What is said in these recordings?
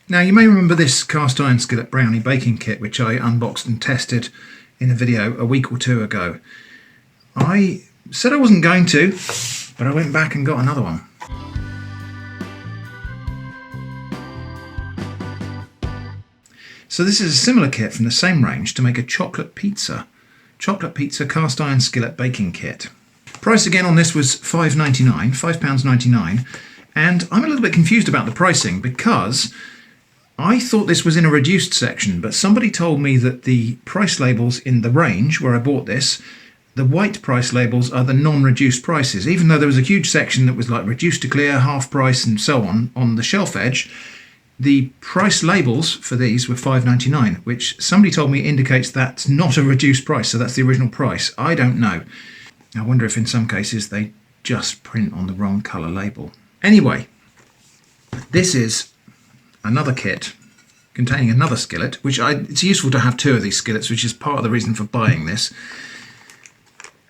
Now you may remember this cast iron skillet brownie baking kit which I unboxed and tested in a video a week or two ago. I said I wasn't going to, but I went back and got another one. So this is a similar kit from the same range to make a chocolate pizza cast iron skillet baking kit. Price again on this was £5.99, £5.99, and I'm a little bit confused about the pricing because I thought this was in a reduced section, but somebody told me that the price labels in the range where I bought this, the white price labels are the non-reduced prices, even though there was a huge section that was like reduced to clear, half price and so on the shelf edge. The price labels for these were £5.99, which somebody told me indicates that's not a reduced price, so that's the original price. I don't know. I wonder if in some cases they just print on the wrong colour label. Anyway, this is another kit containing another skillet, which it's useful to have two of these skillets, which is part of the reason for buying this.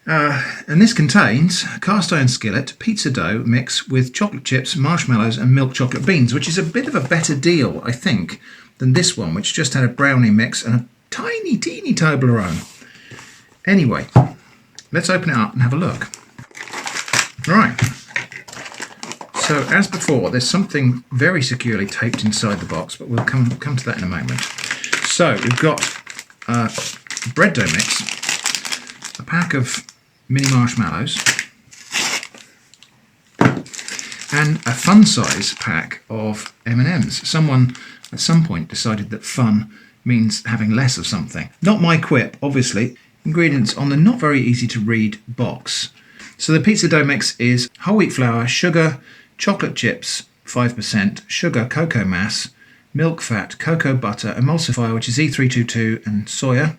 And this contains a cast iron skillet pizza dough mix with chocolate chips, marshmallows and milk chocolate beans, which is a bit of a better deal, I think, than this one, which just had a brownie mix and a tiny, teeny Toblerone. Anyway, let's open it up and have a look. Right. So, as before, there's something very securely taped inside the box, but we'll come to that in a moment. So, we've got bread dough mix, a pack of mini marshmallows, and a fun size pack of M&Ms. Someone at some point decided that fun means having less of something. Not my quip, obviously. Ingredients on the not very easy to read box. So the pizza dough mix is whole wheat flour, sugar, chocolate chips 5%, sugar, cocoa mass, milk fat, cocoa butter, emulsifier which is E322 and soya,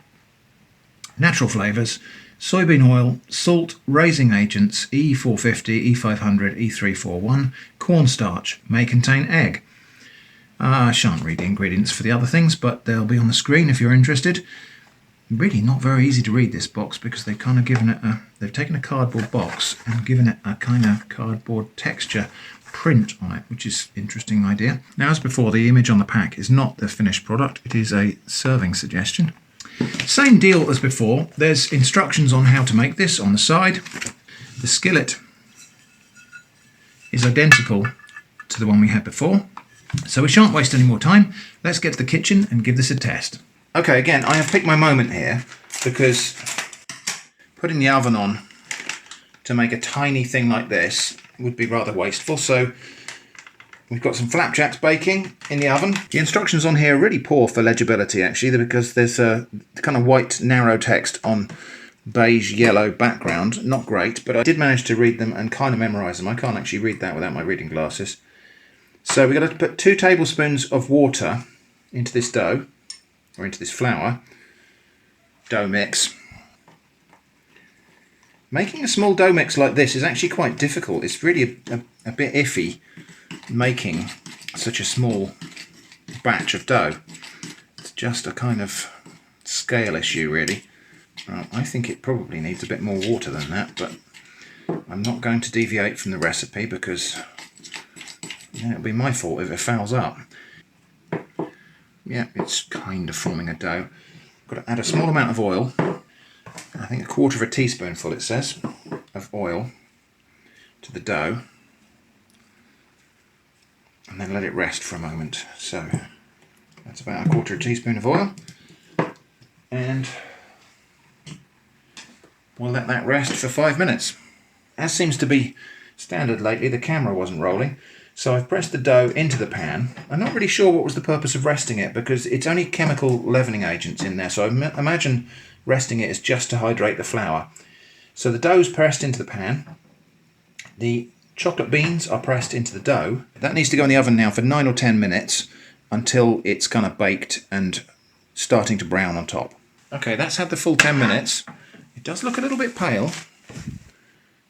natural flavours, soybean oil, salt, raising agents, E450, E500, E341, cornstarch, may contain egg. I shan't read the ingredients for the other things, but they'll be on the screen if you're interested. Really not very easy to read this box because they've kind of given it they've taken a cardboard box and given it a kind of cardboard texture print on it, which is an interesting idea. Now, as before, the image on the pack is not the finished product, it is a serving suggestion. Same deal as before, there's instructions on how to make this on the side. The skillet is identical to the one we had before, so we shan't waste any more time. Let's get to the kitchen and give this a test. Okay, again, I have picked my moment here because putting the oven on to make a tiny thing like this would be rather wasteful, so we've got some flapjacks baking in the oven. The instructions on here are really poor for legibility, actually, because there's a kind of white, narrow text on beige yellow background. Not great, but I did manage to read them and kind of memorise them. I can't actually read that without my reading glasses. So we've got to put 2 tablespoons of water into this dough, or into this flour dough mix. Making a small dough mix like this is actually quite difficult. It's really a bit iffy making such a small batch of dough. It's just a kind of scale issue, really. I think it probably needs a bit more water than that, but I'm not going to deviate from the recipe because it'll be my fault if it fouls up. Yeah, it's kind of forming a dough. Got to add a small amount of oil. I think 1/4 teaspoonful, it says, of oil to the dough. And then let it rest for a moment. So that's about 1/4 teaspoon of oil. And we'll let that rest for 5 minutes. As seems to be standard lately, the camera wasn't rolling. So I've pressed the dough into the pan. I'm not really sure what was the purpose of resting it because it's only chemical leavening agents in there. So I imagine resting it is just to hydrate the flour. So the dough's pressed into the pan. The chocolate beans are pressed into the dough. That needs to go in the oven now for 9 or 10 minutes until it's kind of baked and starting to brown on top. Okay, that's had the full 10 minutes. It does look a little bit pale,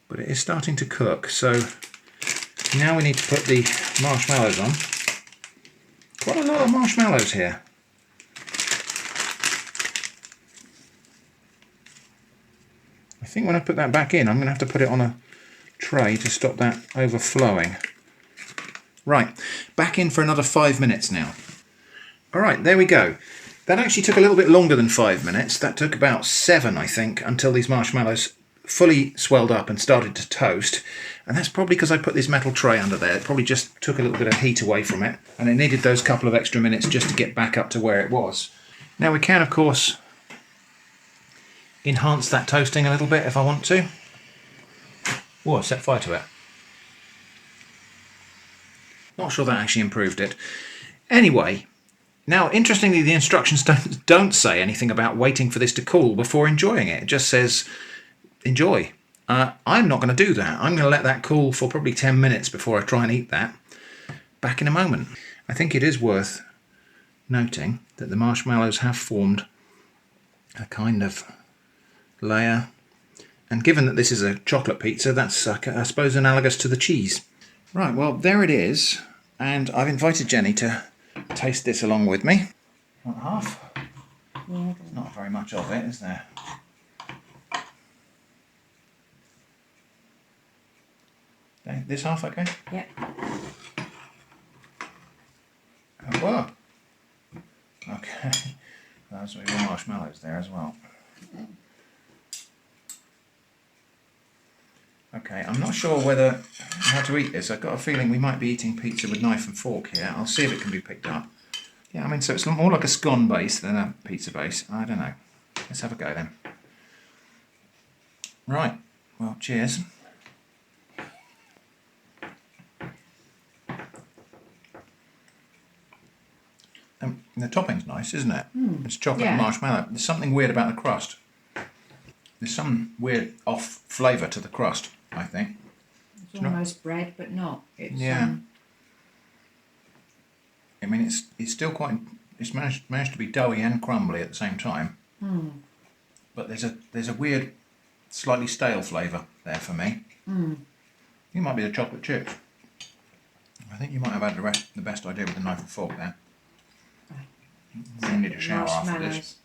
but it is starting to cook. So now we need to put the marshmallows on. Quite a lot of marshmallows here. I think when I put that back in, I'm going to have to put it on a tray to stop that overflowing. Right, back in for another 5 minutes now. All right, there we go. That actually took a little bit longer than 5 minutes. That took about 7, I think, until these marshmallows fully swelled up and started to toast. And that's probably because I put this metal tray under there. It probably just took a little bit of heat away from it. And it needed those couple of extra minutes just to get back up to where it was. Now we can, of course, enhance that toasting a little bit if I want to. Oh, I set fire to it. Not sure that actually improved it. Anyway, now interestingly the instructions don't say anything about waiting for this to cool before enjoying it. It just says enjoy. I'm not going to do that. I'm going to let that cool for probably 10 minutes before I try and eat that. Back in a moment. I think it is worth noting that the marshmallows have formed a kind of layer, and given that this is a chocolate pizza, that's I suppose analogous to the cheese. Right, well there it is, and I've invited Jenny to taste this along with me. Want half? Yeah. There's not very much of it, is there? This half okay? Yep. Oh, wow. Okay. There's more marshmallows there as well. Okay, I'm not sure how to eat this. I've got a feeling we might be eating pizza with knife and fork here. I'll see if it can be picked up. Yeah, I mean, so it's more like a scone base than a pizza base. I don't know. Let's have a go then. Right, well, cheers. The topping's nice, isn't it? It's chocolate and marshmallow. There's something weird about the crust. There's some weird off flavour to the crust, I think. It's almost bread, but not. It's, yeah. I mean, it's still quite. It's managed to be doughy and crumbly at the same time. But there's a weird, slightly stale flavour there for me. It might be the chocolate chips. I think you might have had the best idea with the knife and fork there. You need a shower after this.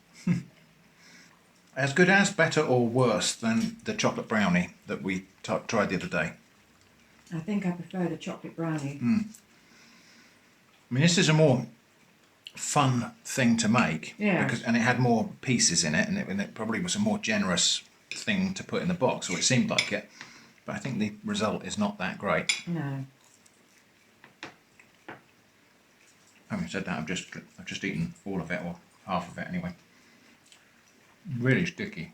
As good as, better or worse than the chocolate brownie that we tried the other day? I think I prefer the chocolate brownie. I mean, this is a more fun thing to make. Yeah. And it had more pieces in it, and it probably was a more generous thing to put in the box, or it seemed like it. But I think the result is not that great. No. Having said that, I've just eaten all of it, or half of it anyway. Really sticky.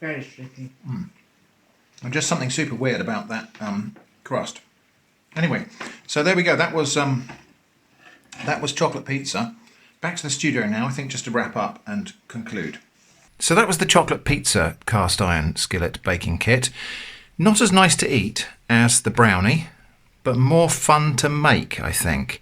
Very sticky. And just something super weird about that crust. Anyway, so there we go. That was chocolate pizza. Back to the studio now, I think, just to wrap up and conclude. So that was the chocolate pizza cast iron skillet baking kit. Not as nice to eat as the brownie, but more fun to make, I think.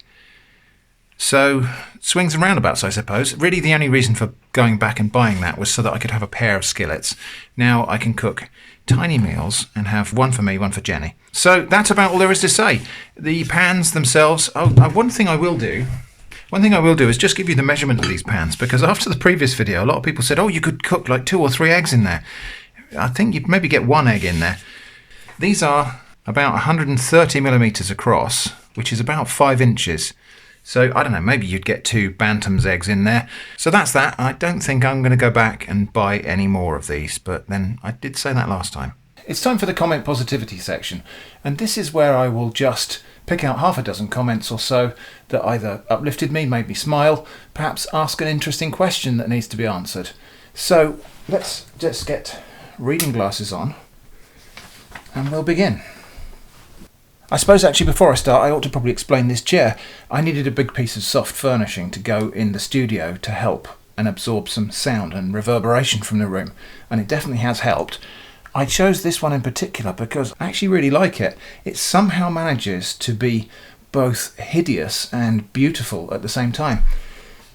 So, swings and roundabouts, I suppose. Really, the only reason for going back and buying that was so that I could have a pair of skillets. Now I can cook tiny meals and have one for me, one for Jenny. So that's about all there is to say. The pans themselves. One thing I will do is just give you the measurement of these pans, because after the previous video, a lot of people said, oh, you could cook like 2 or 3 eggs in there. I think you'd maybe get 1 egg in there. These are about 130 millimeters across, which is about 5 inches. So, I don't know, maybe you'd get 2 Bantam's eggs in there. So that's that. I don't think I'm going to go back and buy any more of these, but then I did say that last time. It's time for the comment positivity section, and this is where I will just pick out half a dozen comments or so that either uplifted me, made me smile, perhaps ask an interesting question that needs to be answered. So, let's just get reading glasses on, and we'll begin. I suppose actually before I start I ought to probably explain this chair. I needed a big piece of soft furnishing to go in the studio to help and absorb some sound and reverberation from the room, and it definitely has helped. I chose this one in particular because I actually really like it. It somehow manages to be both hideous and beautiful at the same time.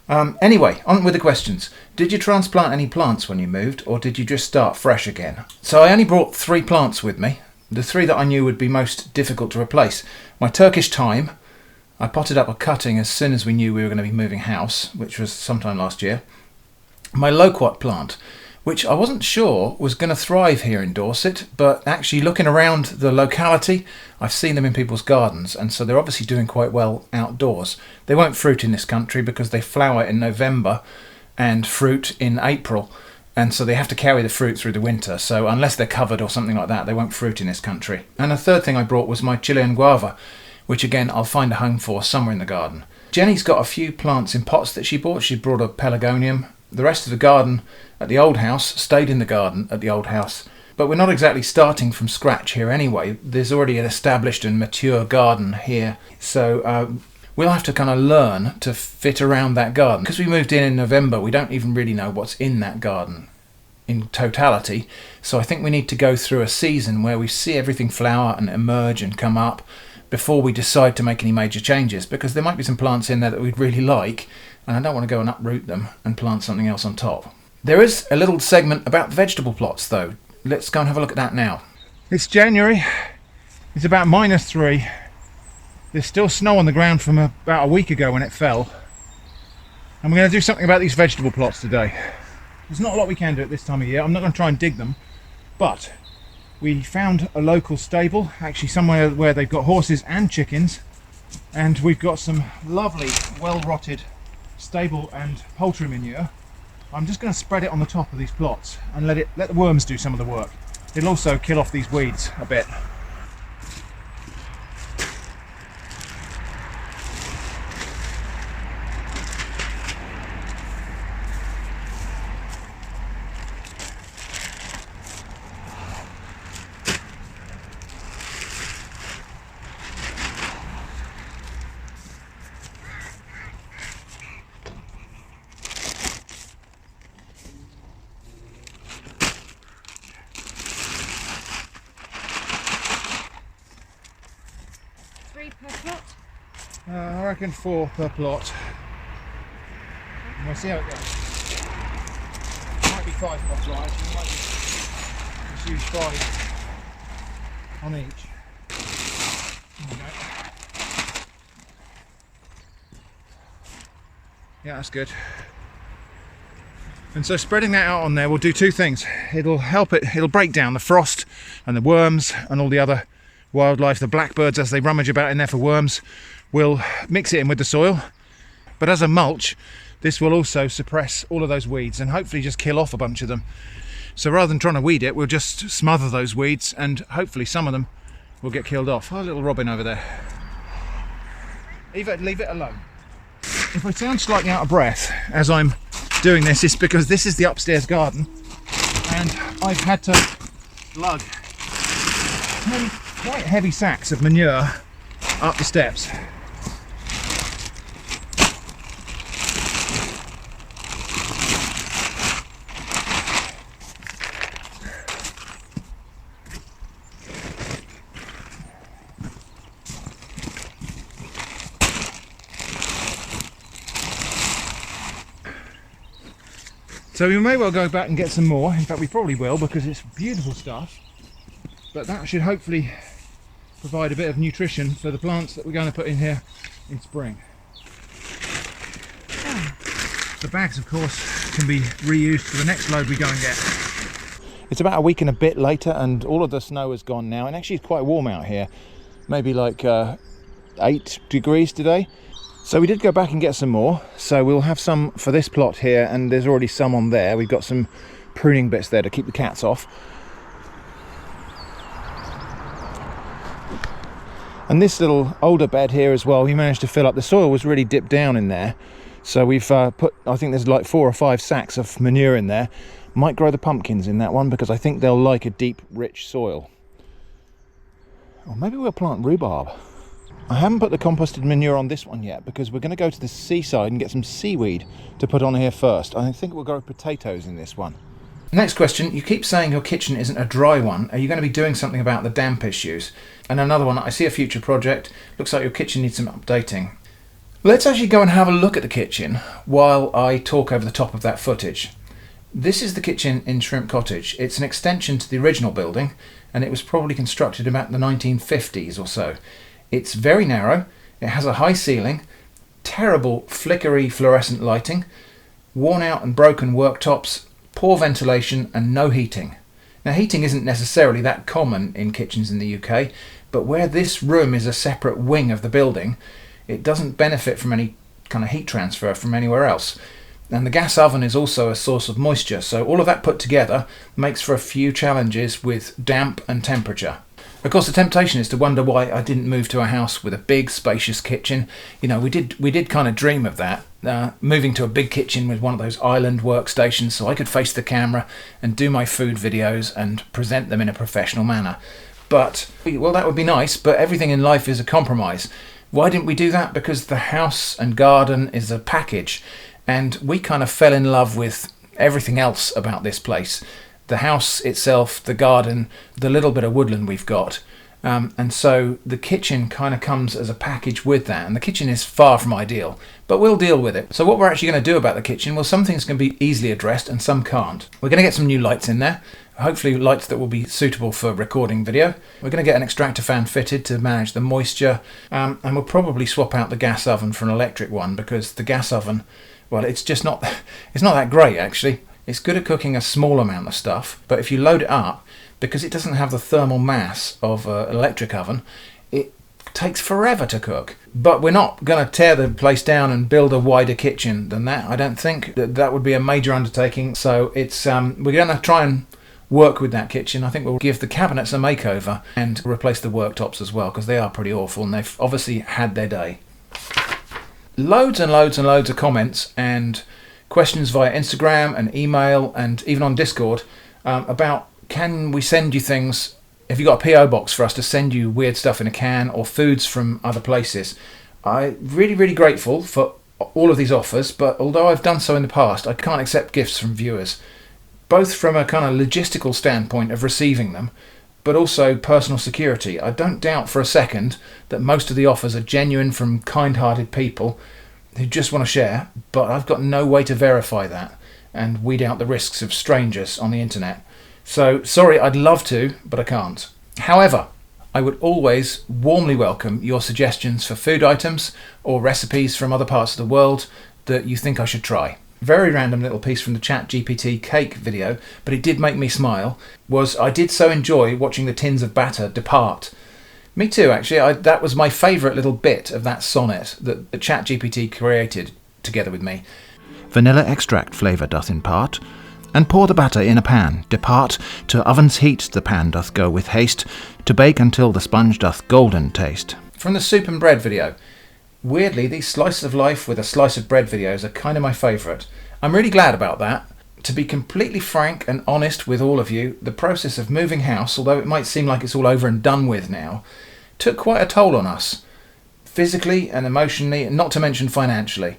Anyway, on with the questions. Did you transplant any plants when you moved, or did you just start fresh again? So I only brought 3 plants with me. The 3 that I knew would be most difficult to replace. My Turkish thyme. I potted up a cutting as soon as we knew we were going to be moving house, which was sometime last year. My loquat plant, which I wasn't sure was going to thrive here in Dorset, but actually looking around the locality, I've seen them in people's gardens, and so they're obviously doing quite well outdoors. They won't fruit in this country because they flower in November and fruit in April, and so they have to carry the fruit through the winter, so unless they're covered or something like that, they won't fruit in this country. And a third thing I brought was my Chilean guava, which again I'll find a home for somewhere in the garden. Jenny's got a few plants in pots that she bought. She brought a pelargonium. The rest of the garden at the old house stayed in the garden at the old house. But we're not exactly starting from scratch here anyway. There's already an established and mature garden here. So we'll have to kind of learn to fit around that garden. Because we moved in November, we don't even really know what's in that garden in totality. So I think we need to go through a season where we see everything flower and emerge and come up before we decide to make any major changes, because there might be some plants in there that we'd really like, and I don't want to go and uproot them and plant something else on top. There is a little segment about the vegetable plots though. Let's go and have a look at that now. It's January. It's about -3. There's still snow on the ground from about a week ago when it fell. And we're going to do something about these vegetable plots today. There's not a lot we can do at this time of year. I'm not going to try and dig them, but we found a local stable, actually somewhere where they've got horses and chickens, and we've got some lovely, well-rotted stable and poultry manure. I'm just going to spread it on the top of these plots and let the worms do some of the work. It'll also kill off these weeds a bit. Per plot? I reckon 4 per plot. We'll see how it goes. Might be 5 plots, right? Actually, might just use 5 on each. There we go. Yeah, that's good. And so spreading that out on there will do 2 things. It'll break down the frost and the worms and all the other wildlife. The blackbirds, as they rummage about in there for worms, will mix it in with the soil. But as a mulch, this will also suppress all of those weeds and hopefully just kill off a bunch of them. So rather than trying to weed it, we'll just smother those weeds and hopefully some of them will get killed off. Oh, little robin over there. Leave it alone. If I sound slightly out of breath as I'm doing this, it's because this is the upstairs garden and I've had to lug 10 quite heavy sacks of manure up the steps. So we may well go back and get some more. In fact, we probably will, because it's beautiful stuff. But that should hopefully provide a bit of nutrition for the plants that we're going to put in here in spring. The bags, of course, can be reused for the next load we go and get. It's about a week and a bit later and all of the snow has gone now, and actually it's quite warm out here. Maybe like 8 degrees today. So we did go back and get some more. So we'll have some for this plot here, and there's already some on there. We've got some pruning bits there to keep the cats off. And this little older bed here as well, we managed to fill up. The soil was really dipped down in there. So we've put, I think there's like 4 or 5 sacks of manure in there. Might grow the pumpkins in that one because I think they'll like a deep, rich soil. Or maybe we'll plant rhubarb. I haven't put the composted manure on this one yet because we're going to go to the seaside and get some seaweed to put on here first. I think we'll grow potatoes in this one. Next question, you keep saying your kitchen isn't a dry one. Are you going to be doing something about the damp issues? And another one, I see a future project. Looks like your kitchen needs some updating. Let's actually go and have a look at the kitchen while I talk over the top of that footage. This is the kitchen in Shrimp Cottage. It's an extension to the original building and it was probably constructed about the 1950s or so. It's very narrow, it has a high ceiling, terrible flickery fluorescent lighting, worn out and broken worktops, poor ventilation and no heating. Now, heating isn't necessarily that common in kitchens in the UK, but where this room is a separate wing of the building, it doesn't benefit from any kind of heat transfer from anywhere else. And the gas oven is also a source of moisture, so all of that put together makes for a few challenges with damp and temperature. Of course, the temptation is to wonder why I didn't move to a house with a big, spacious kitchen. You know, we did kind of dream of that, moving to a big kitchen with one of those island workstations so I could face the camera and do my food videos and present them in a professional manner. But, well, that would be nice, but everything in life is a compromise. Why didn't we do that? Because the house and garden is a package, and we kind of fell in love with everything else about this place. The house itself, the garden, the little bit of woodland we've got. And so the kitchen kind of comes as a package with that. And the kitchen is far from ideal, but we'll deal with it. So what we're actually going to do about the kitchen, well, some things can be easily addressed and some can't. We're going to get some new lights in there. Hopefully lights that will be suitable for recording video. We're going to get an extractor fan fitted to manage the moisture. And we'll probably swap out the gas oven for an electric one, because the gas oven, well, it's not that great actually. It's good at cooking a small amount of stuff, but if you load it up, because it doesn't have the thermal mass of an electric oven, it takes forever to cook. But we're not going to tear the place down and build a wider kitchen than that. I don't think that would be a major undertaking. So it's we're going to try and work with that kitchen. I think we'll give the cabinets a makeover and replace the worktops as well, because they are pretty awful and they've obviously had their day. Loads and loads and loads of comments and questions via Instagram and email and even on Discord about, can we send you things? Have you got a PO box for us to send you weird stuff in a can or foods from other places? I'm really, really grateful for all of these offers, but although I've done so in the past, I can't accept gifts from viewers, both from a kind of logistical standpoint of receiving them, but also personal security. I don't doubt for a second that most of the offers are genuine from kind-hearted people who just want to share, but I've got no way to verify that and weed out the risks of strangers on the internet. So sorry, I'd love to, but I can't. However, I would always warmly welcome your suggestions for food items or recipes from other parts of the world that you think I should try. Very random little piece from the ChatGPT cake video, but it did make me smile, was I did so enjoy watching the tins of batter depart. Me too, actually. That was my favourite little bit of that sonnet that the ChatGPT created together with me. Vanilla extract flavour doth impart, and pour the batter in a pan. Depart to oven's heat, the pan doth go with haste, to bake until the sponge doth golden taste. From the soup and bread video. Weirdly, these slices of life with a slice of bread videos are kind of my favourite. I'm really glad about that. To be completely frank and honest with all of you, the process of moving house, although it might seem like it's all over and done with now, took quite a toll on us, physically and emotionally, not to mention financially.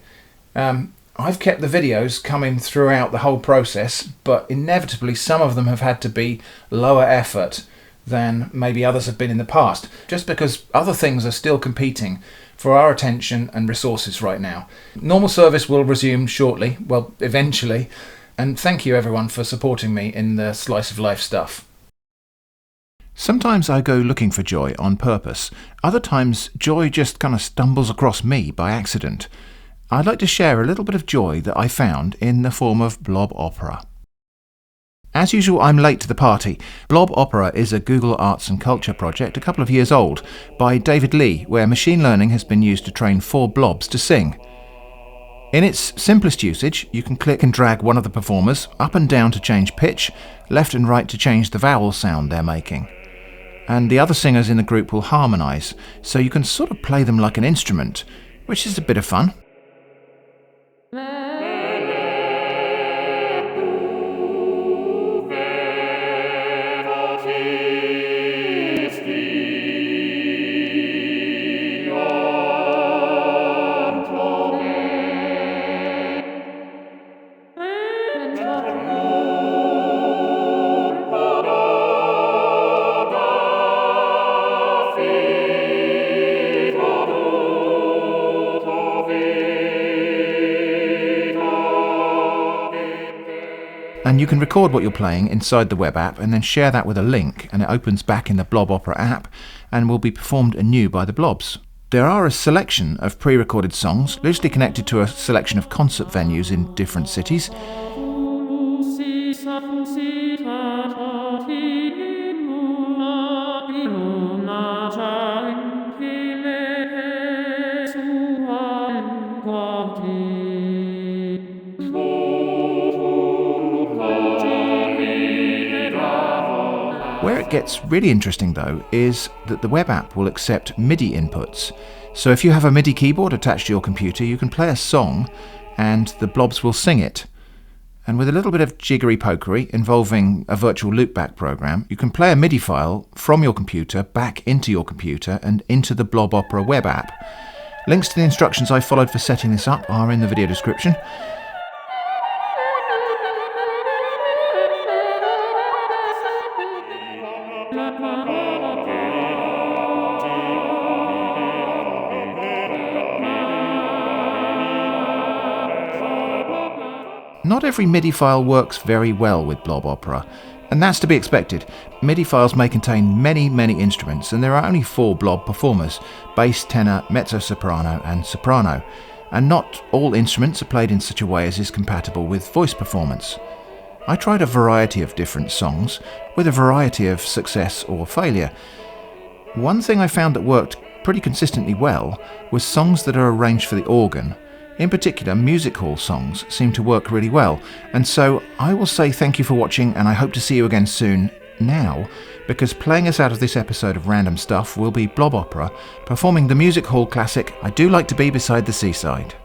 I've kept the videos coming throughout the whole process, but inevitably some of them have had to be lower effort than maybe others have been in the past, just because other things are still competing for our attention and resources right now. Normal service will resume shortly, well, eventually, and thank you everyone for supporting me in the slice of life stuff. Sometimes I go looking for joy on purpose. Other times, joy just kind of stumbles across me by accident. I'd like to share a little bit of joy that I found in the form of Blob Opera. As usual, I'm late to the party. Blob Opera is a Google Arts and Culture project a couple of years old by David Lee, where machine learning has been used to train 4 blobs to sing. In its simplest usage, you can click and drag one of the performers up and down to change pitch, left and right to change the vowel sound they're making. And the other singers in the group will harmonise, so you can sort of play them like an instrument, which is a bit of fun. And you can record what you're playing inside the web app and then share that with a link, and it opens back in the Blob Opera app and will be performed anew by the blobs. There are a selection of pre-recorded songs loosely connected to a selection of concert venues in different cities. Where it gets really interesting though is that the web app will accept MIDI inputs. So if you have a MIDI keyboard attached to your computer, you can play a song and the blobs will sing it. And with a little bit of jiggery pokery involving a virtual loopback program, you can play a MIDI file from your computer back into your computer and into the Blob Opera web app. Links to the instructions I followed for setting this up are in the video description. Not every MIDI file works very well with Blob Opera, and that's to be expected. MIDI files may contain many instruments, and there are only 4 blob performers: bass, tenor, mezzo-soprano and soprano, and not all instruments are played in such a way as is compatible with voice performance. I tried a variety of different songs, with a variety of success or failure. One thing I found that worked pretty consistently well was songs that are arranged for the organ. In particular, music hall songs seem to work really well, and so I will say thank you for watching, and I hope to see you again soon now, because playing us out of this episode of Random Stuff will be Blob Opera performing the music hall classic I Do Like to Be Beside the Seaside.